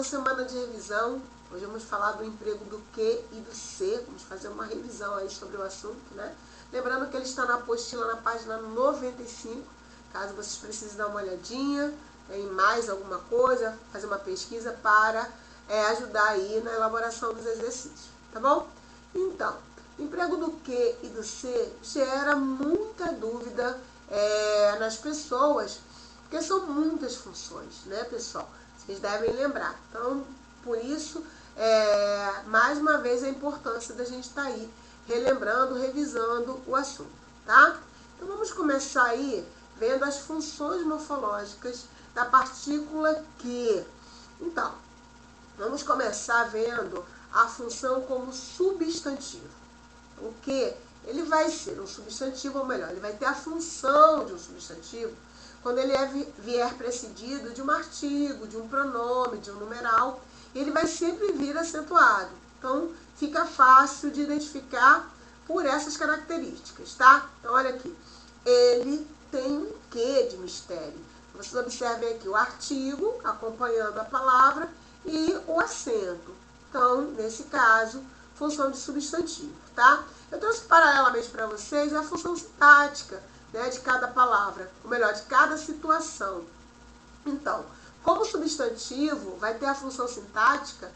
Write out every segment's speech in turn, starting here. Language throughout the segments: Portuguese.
uma semana de revisão. Hoje vamos falar do emprego do que e do ser. Vamos fazer uma revisão aí sobre o assunto, né? Lembrando que ele está na apostila na página 95, caso vocês precisem dar uma olhadinha em mais alguma coisa, fazer uma pesquisa para ajudar aí na elaboração dos exercícios, tá bom? Então, emprego do que e do ser gera muita dúvida nas pessoas, porque são muitas funções, né, pessoal? Vocês devem lembrar. Então, por isso, mais uma vez, a importância da gente estar aí relembrando, revisando o assunto, tá? Então, vamos começar aí vendo as funções morfológicas da partícula que. Então, vamos começar vendo a função como substantivo. O que? Ele vai ser um substantivo, ou melhor, ele vai ter a função de um substantivo quando ele vier precedido de um artigo, de um pronome, de um numeral, ele vai sempre vir acentuado. Então, fica fácil de identificar por essas características, tá? Então, olha aqui. Ele tem um quê de mistério. Vocês observem aqui o artigo acompanhando a palavra e o acento. Então, nesse caso, função de substantivo, tá? Eu trouxe paralelamente para vocês a função sintática, né, de cada palavra, ou melhor, de cada situação. Então, como substantivo, vai ter a função sintática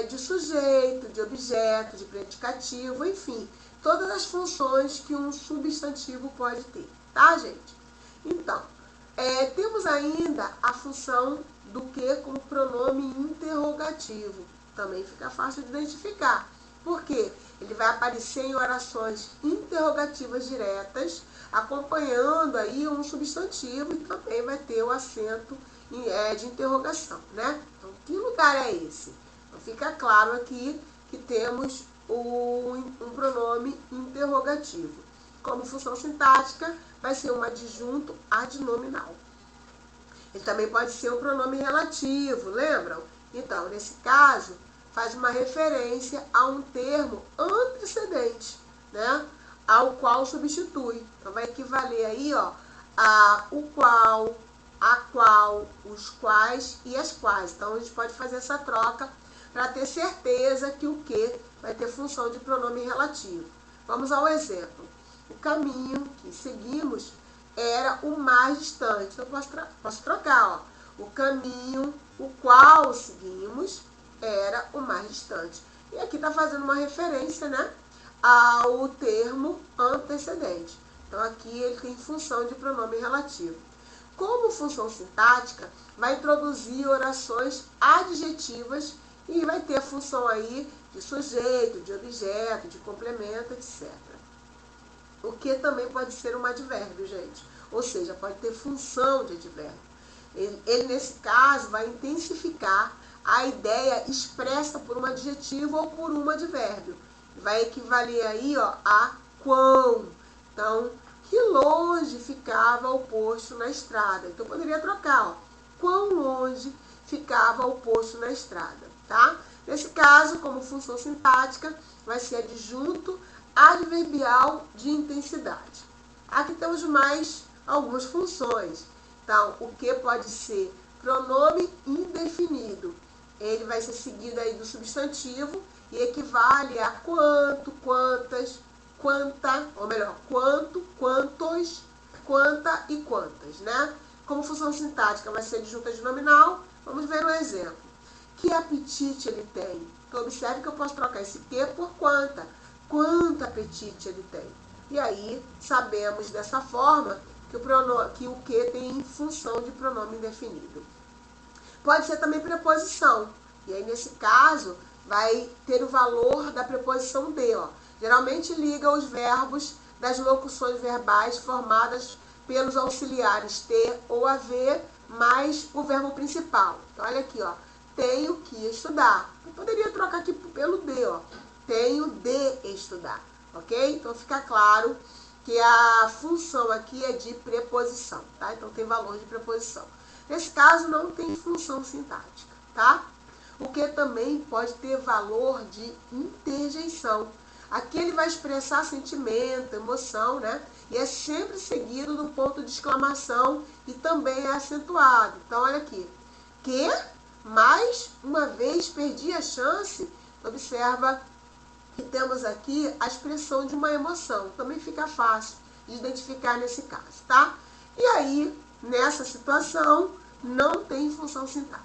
de sujeito, de objeto, de predicativo, enfim, todas as funções que um substantivo pode ter, tá, gente? Então, temos ainda a função do que como pronome interrogativo. Também fica fácil de identificar. Por quê? Ele vai aparecer em orações interrogativas diretas, acompanhando aí um substantivo e também vai ter o acento de interrogação, né? Então, que lugar é esse? Então, fica claro aqui que temos um pronome interrogativo. Como função sintática, vai ser um adjunto adnominal. Ele também pode ser um pronome relativo, lembram? Então, nesse caso, faz uma referência a um termo antecedente, né? Ao qual substitui. Então, vai equivaler aí, ó, a o qual, a qual, os quais e as quais. Então, a gente pode fazer essa troca para ter certeza que o que vai ter função de pronome relativo. Vamos ao exemplo. O caminho que seguimos era o mais distante. Então, eu posso trocar, ó. O caminho, o qual seguimos, era o mais distante. E aqui está fazendo uma referência, né, ao termo antecedente. Então, aqui ele tem função de pronome relativo. Como função sintática, vai introduzir orações adjetivas e vai ter a função aí de sujeito, de objeto, de complemento, etc. O que também pode ser um advérbio, gente. Ou seja, pode ter função de advérbio. Ele, nesse caso, vai intensificar a ideia expressa por um adjetivo ou por um advérbio. Vai equivaler aí, ó, a quão. Então, que longe ficava o posto na estrada. Então, poderia trocar, ó. Quão longe ficava o posto na estrada, tá? Nesse caso, como função sintática, vai ser adjunto adverbial de intensidade. Aqui temos mais algumas funções. Então, o que pode ser pronome indefinido. Ele vai ser seguido aí do substantivo e equivale a quanto, quantas, quanta, ou melhor, quanto, quantos, quanta e quantas, né? Como função sintática vai ser adjunto adnominal. Vamos ver um exemplo. Que apetite ele tem? Então, observe que eu posso trocar esse que por quanta. Quanto apetite ele tem? E aí, sabemos dessa forma que o que tem função de pronome indefinido. Pode ser também preposição. E aí, nesse caso, vai ter o valor da preposição de, ó. Geralmente liga os verbos das locuções verbais formadas pelos auxiliares ter ou haver, mais o verbo principal. Então, olha aqui, ó. Tenho que estudar. Eu poderia trocar aqui pelo de, ó. Tenho de estudar, ok? Então, fica claro que a função aqui é de preposição, tá? Então, tem valor de preposição. Nesse caso, não tem função sintática, tá? O que também pode ter valor de interjeição. Aqui ele vai expressar sentimento, emoção, né? E é sempre seguido do ponto de exclamação e também é acentuado. Então, olha aqui. Que mais uma vez perdi a chance. Observa que temos aqui a expressão de uma emoção. Também fica fácil de identificar nesse caso, tá? E aí, nessa situação, não tem função sintática.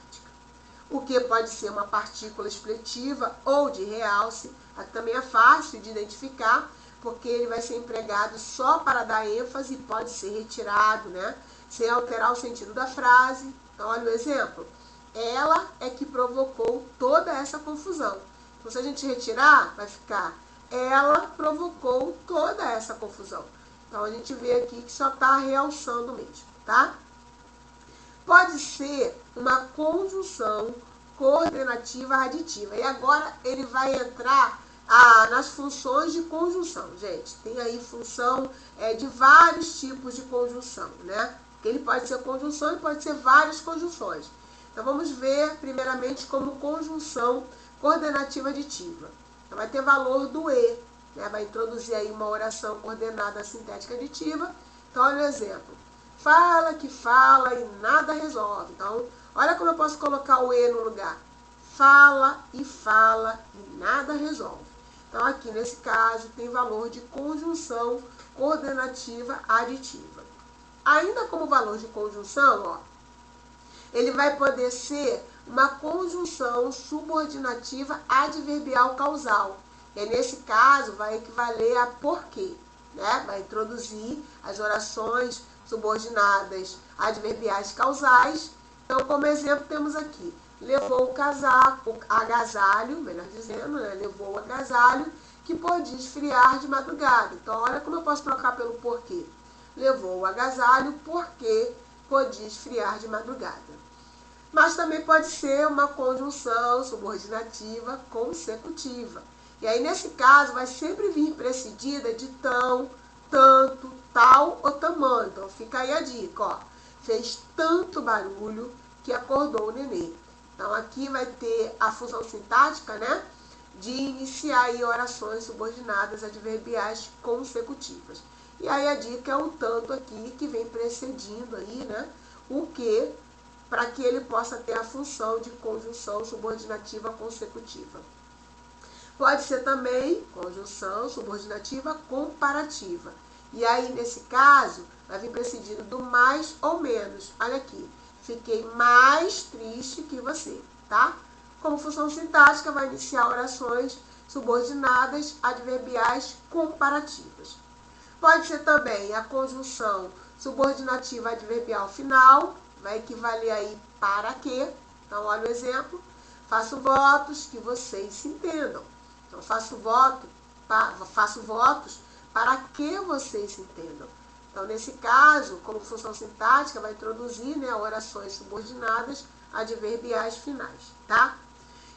O que pode ser uma partícula expletiva ou de realce, também é fácil de identificar, porque ele vai ser empregado só para dar ênfase e pode ser retirado, né? Sem alterar o sentido da frase. Então, olha o exemplo. Ela é que provocou toda essa confusão. Então, se a gente retirar, vai ficar ela provocou toda essa confusão. Então, a gente vê aqui que só está realçando mesmo, tá? Pode ser uma conjunção coordenativa aditiva. E agora ele vai entrar nas funções de conjunção, gente. Tem aí função de vários tipos de conjunção, né? Ele pode ser conjunção e pode ser várias conjunções. Então, vamos ver primeiramente como conjunção coordenativa aditiva. Então, vai ter valor do E, né? Vai introduzir aí uma oração coordenada sintética aditiva. Então, olha o exemplo. Fala que fala e nada resolve. Então, olha como eu posso colocar o E no lugar. Fala e nada resolve. Então, aqui nesse caso, tem valor de conjunção coordenativa aditiva. Ainda como valor de conjunção, ó, ele vai poder ser uma conjunção subordinativa adverbial causal. E nesse caso, vai equivaler a porquê, né? Vai introduzir as orações subordinadas adverbiais causais. Então, como exemplo, temos aqui, levou o casaco, agasalho, melhor dizendo, né? Levou o agasalho que podia esfriar de madrugada. Então, olha como eu posso trocar pelo porquê. Levou o agasalho porque podia esfriar de madrugada. Mas também pode ser uma conjunção subordinativa consecutiva. E aí, nesse caso, vai sempre vir precedida de tão, tanto, tal ou tamanho. Então, fica aí a dica, ó. Fez tanto barulho que acordou o nenê. Então, aqui vai ter a função sintática, né? De iniciar aí orações subordinadas adverbiais consecutivas. E aí, a dica é o tanto aqui que vem precedindo aí, né? O que, para que ele possa ter a função de conjunção subordinativa consecutiva. Pode ser também conjunção subordinativa comparativa. E aí, nesse caso, vai vir precedido do mais ou menos. Olha aqui, fiquei mais triste que você, tá? Como função sintática, vai iniciar orações subordinadas adverbiais comparativas. Pode ser também a conjunção subordinativa adverbial final, vai equivaler aí para quê. Então, olha o exemplo. Faço votos que vocês se entendam. Então, faço votos para que vocês se entendam. Então, nesse caso, como função sintática, vai introduzir, né, orações subordinadas adverbiais finais, tá?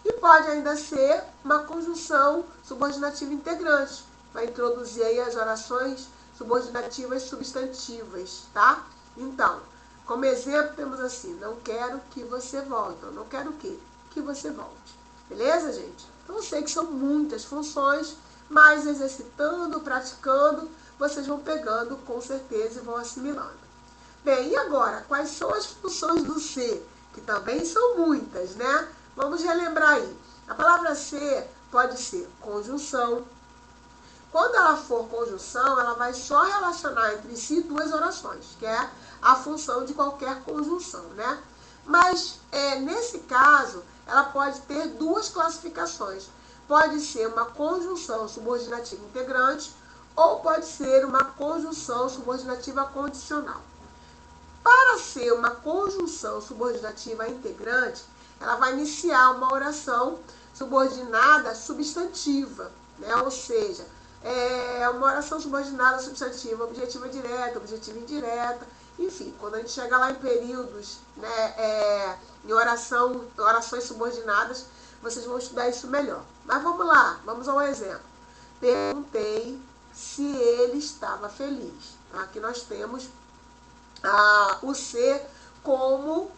E pode ainda ser uma conjunção subordinativa integrante. Vai introduzir aí as orações subordinativas substantivas, tá? Então, como exemplo, temos assim, não quero que você volte. Então, não quero o quê? Que você volte. Beleza, gente? Então, eu sei que são muitas funções, mas exercitando, praticando, vocês vão pegando com certeza e vão assimilando. Bem, e agora, quais são as funções do ser? Que também são muitas, né? Vamos relembrar aí. A palavra ser pode ser conjunção. Quando ela for conjunção, ela vai só relacionar entre si duas orações, que é a função de qualquer conjunção, né? Mas, nesse caso, ela pode ter duas classificações. Pode ser uma conjunção subordinativa integrante ou pode ser uma conjunção subordinativa condicional. Para ser uma conjunção subordinativa integrante, ela vai iniciar uma oração subordinada substantiva, né? Ou seja, uma oração subordinada substantiva, objetiva direta, objetiva indireta, enfim, quando a gente chega lá em períodos, né, em orações subordinadas, vocês vão estudar isso melhor. Mas vamos lá, vamos ao exemplo. Perguntei se ele estava feliz. Aqui nós temos o ser como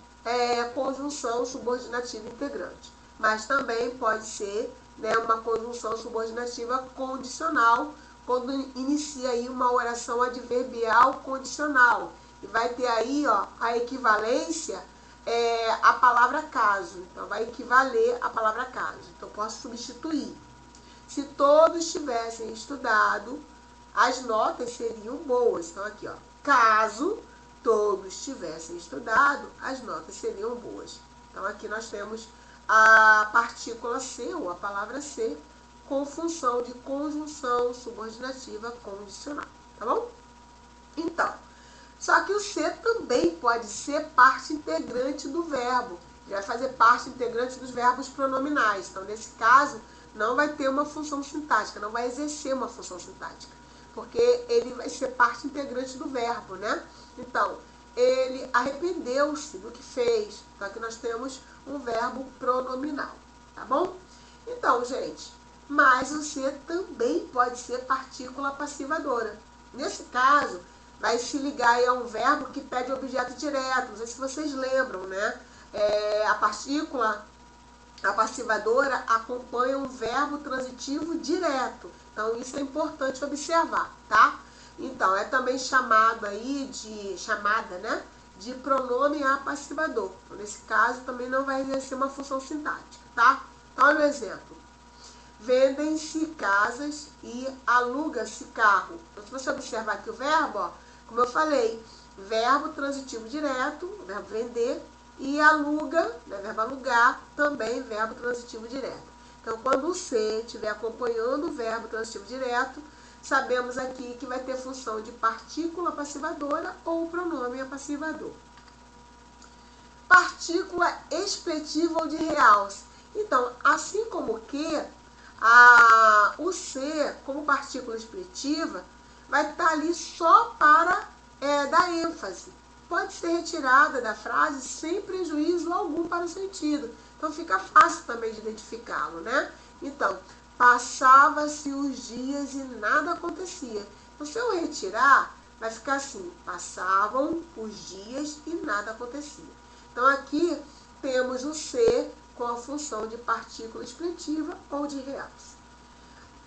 conjunção subordinativa integrante. Mas também pode ser, né, uma conjunção subordinativa condicional, quando inicia aí uma oração adverbial condicional. E vai ter aí, ó, a equivalência a palavra caso. Então, vai equivaler a palavra caso. Então, posso substituir. Se todos tivessem estudado, as notas seriam boas. Então, aqui, ó. Caso todos tivessem estudado, as notas seriam boas. Então, aqui nós temos a partícula ser, ou a palavra ser, com função de conjunção subordinativa condicional. Tá bom? Então, só que o ser também pode ser parte integrante do verbo. Ele vai fazer parte integrante dos verbos pronominais. Então, nesse caso, não vai ter uma função sintática, não vai exercer uma função sintática, porque ele vai ser parte integrante do verbo, né? Então, ele arrependeu-se do que fez. Então, aqui nós temos um verbo pronominal, tá bom? Então, gente, mas o ser também pode ser partícula passivadora. Nesse caso, vai se ligar aí a um verbo que pede objeto direto. Não sei se vocês lembram, né? A partícula, a passivadora, acompanha um verbo transitivo direto. Então, isso é importante observar, tá? Então, é também chamada né? De pronome apassivador. Então, nesse caso, também não vai exercer uma função sintática, tá? Então, olha o exemplo. Vendem-se casas e aluga-se carro. Então, se você observar aqui o verbo, ó, como eu falei, verbo transitivo direto, verbo vender, e aluga, né, verbo alugar, também verbo transitivo direto. Então, quando o ser estiver acompanhando o verbo transitivo direto, sabemos aqui que vai ter função de partícula passivadora ou pronome apassivador. Partícula expletiva ou de realce. Então, assim como que, o ser, como partícula expletiva, vai estar ali só para dar ênfase. Pode ser retirada da frase sem prejuízo algum para o sentido. Então, fica fácil também de identificá-lo, né? Então, passava-se os dias e nada acontecia. Então, se eu retirar, vai ficar assim, passavam os dias e nada acontecia. Então, aqui temos o ser com a função de partícula expletiva ou de realce.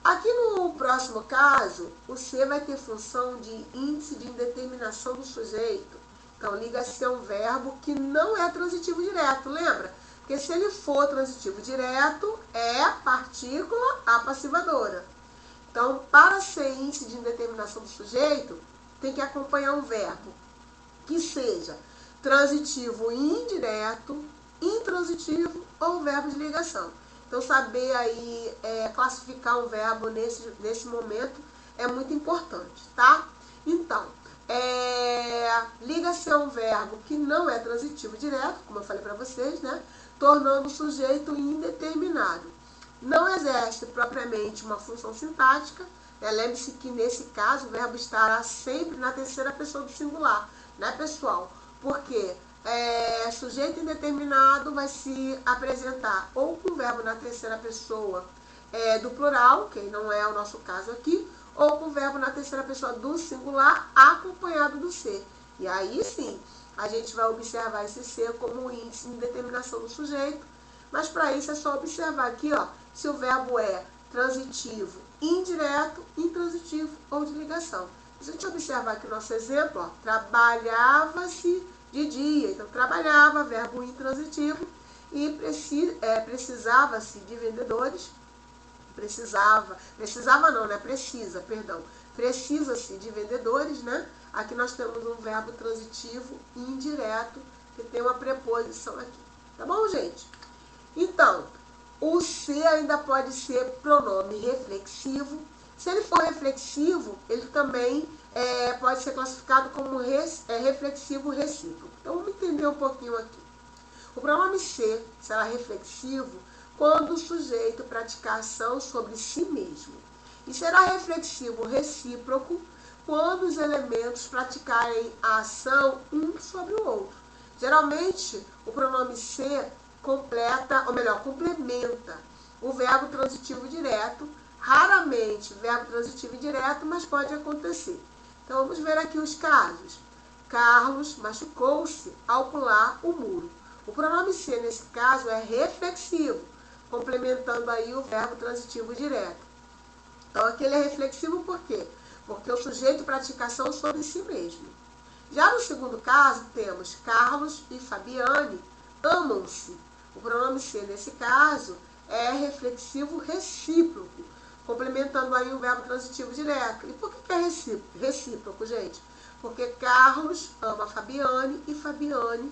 Aqui no próximo caso, o ser vai ter função de índice de indeterminação do sujeito. Então, liga-se a um verbo que não é transitivo direto, lembra? Porque se ele for transitivo direto, é partícula apassivadora. Então, para ser índice de indeterminação do sujeito, tem que acompanhar um verbo que seja transitivo indireto, intransitivo ou verbo de ligação. Então, saber aí classificar um verbo nesse momento é muito importante, tá? Então, liga-se a um verbo que não é transitivo direto, como eu falei para vocês, né? Tornando o sujeito indeterminado. Não exerce propriamente uma função sintática. Lembre-se que, nesse caso, o verbo estará sempre na terceira pessoa do singular, né, pessoal? Porque sujeito indeterminado vai se apresentar ou com o verbo na terceira pessoa do plural, que não é o nosso caso aqui, ou com o verbo na terceira pessoa do singular acompanhado do ser. E aí sim, a gente vai observar esse ser como índice de determinação do sujeito, mas para isso é só observar aqui, ó, se o verbo é transitivo, indireto, intransitivo ou de ligação. Se a gente observar aqui o nosso exemplo, ó, trabalhava-se de dia. Então, trabalhava, verbo intransitivo, e precisava-se de vendedores. Precisa-se de vendedores, né? Aqui nós temos um verbo transitivo indireto, que tem uma preposição aqui. Tá bom, gente? Então, o ser ainda pode ser pronome reflexivo. Se ele for reflexivo, ele também pode ser classificado como reflexivo recíproco. Então, vamos entender um pouquinho aqui. O pronome ser será reflexivo quando o sujeito praticar ação sobre si mesmo. E será reflexivo recíproco quando os elementos praticarem a ação um sobre o outro. Geralmente, o pronome ser complementa o verbo transitivo direto. Raramente verbo transitivo indireto, mas pode acontecer. Então, vamos ver aqui os casos. Carlos machucou-se ao pular o muro. O pronome ser, nesse caso, é reflexivo, complementando aí o verbo transitivo direto. Então, aqui ele é reflexivo por quê? Porque o sujeito pratica ação sobre si mesmo. Já no segundo caso, temos Carlos e Fabiane amam-se. O pronome se, nesse caso, é reflexivo recíproco, complementando aí o verbo transitivo direto. E por que é recíproco, gente? Porque Carlos ama Fabiane e Fabiane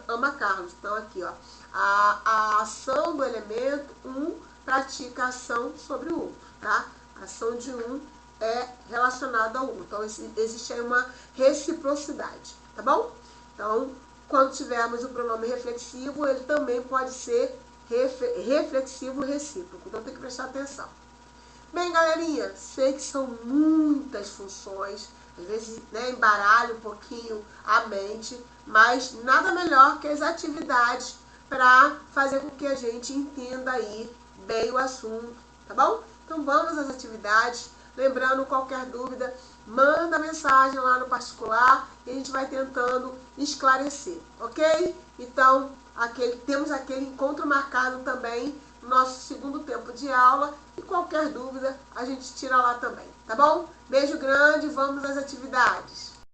ama Carlos. Então, aqui, ó, a ação do elemento, um pratica a ação sobre o outro, tá? A ação de um é relacionada ao outro. Então, existe aí uma reciprocidade, tá bom? Então, quando tivermos o pronome reflexivo, ele também pode ser reflexivo recíproco. Então, tem que prestar atenção. Bem, galerinha, sei que são muitas funções, às vezes, né, embaralha um pouquinho a mente, mas nada melhor que as atividades para fazer com que a gente entenda aí bem o assunto, tá bom? Então vamos às atividades. Lembrando, qualquer dúvida, manda mensagem lá no particular e a gente vai tentando esclarecer, ok? Então, temos aquele encontro marcado também no nosso segundo tempo de aula e qualquer dúvida a gente tira lá também, tá bom? Beijo grande, vamos às atividades.